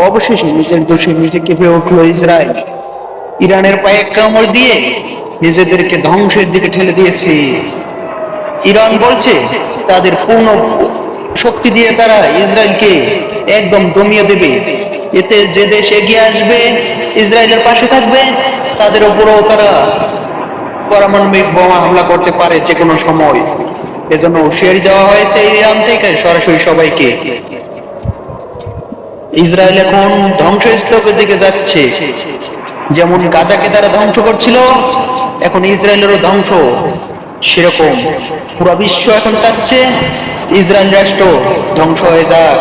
অবশেষে নিজের দোষে নিজে কেঁপে উঠল ইসরায়েল। ইরানের পায়ে কামড় দিয়ে নিজেদেরকে ধ্বংসের দিকে ঠেলে দিয়েছে। ইরান বলছে তাদের পূর্ণ শক্তি দিয়ে তারা ইসরায়েলকে একদম দমিয়ে দেবে। এতে যে দেশ এগিয়ে আসবে, ইসরায়েলের পাশে থাকবে, তাদের উপরও তারা পারমাণবিক বোমা হামলা করতে পারে যে কোনো সময়। এজন্য হুঁশিয়ারি দেওয়া হয়েছে ইরান থেকে সরাসরি সবাইকে। ইসরায়েল এখন ধ্বংসস্তূপের দিকে যাচ্ছে। যেমন গাজাকে তারা ধ্বংস করছিল, এখন ইসরায়েলেরও ধ্বংস সেরকম। পুরো বিশ্ব এখন চাচ্ছে ইসরায়েল রাষ্ট্র ধ্বংস হয়ে যাক।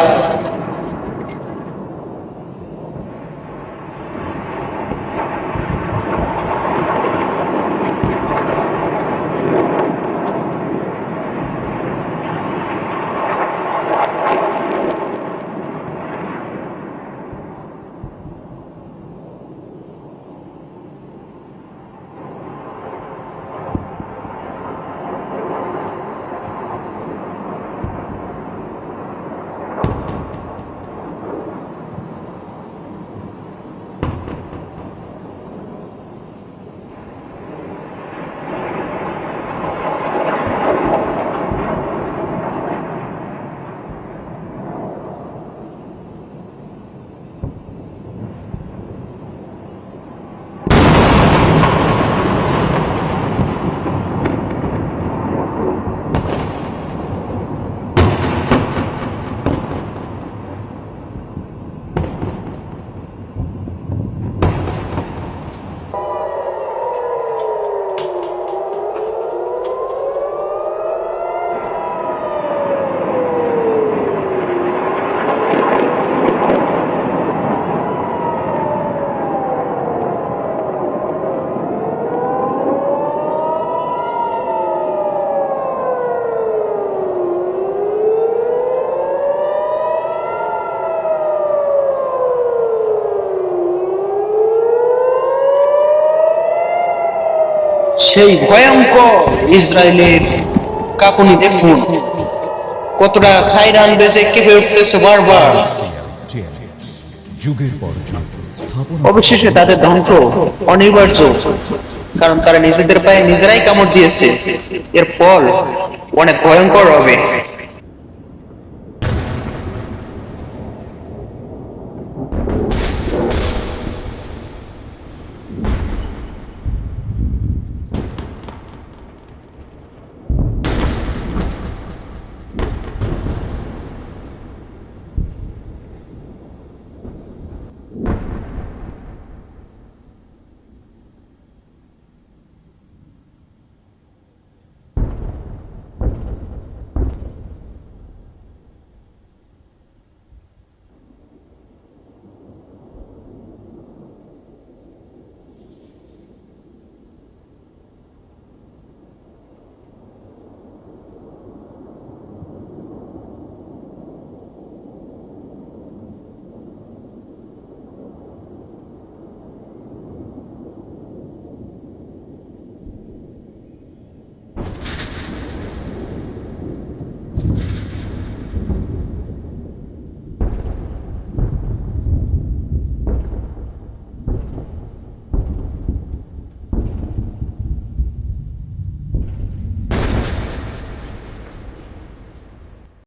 সেই ভয়ঙ্কর ইসরায়েলের কাঁপুনি দেখুন, কতটা সাইরান বেজে কেঁপে উঠতেছে বারবার। অবশেষে তাদের ধ্বংস অনিবার্য, কারণ তারা নিজেদের পায়ে নিজেরাই কামড় দিয়েছে। এর ফল অনেক ভয়ঙ্কর হবে।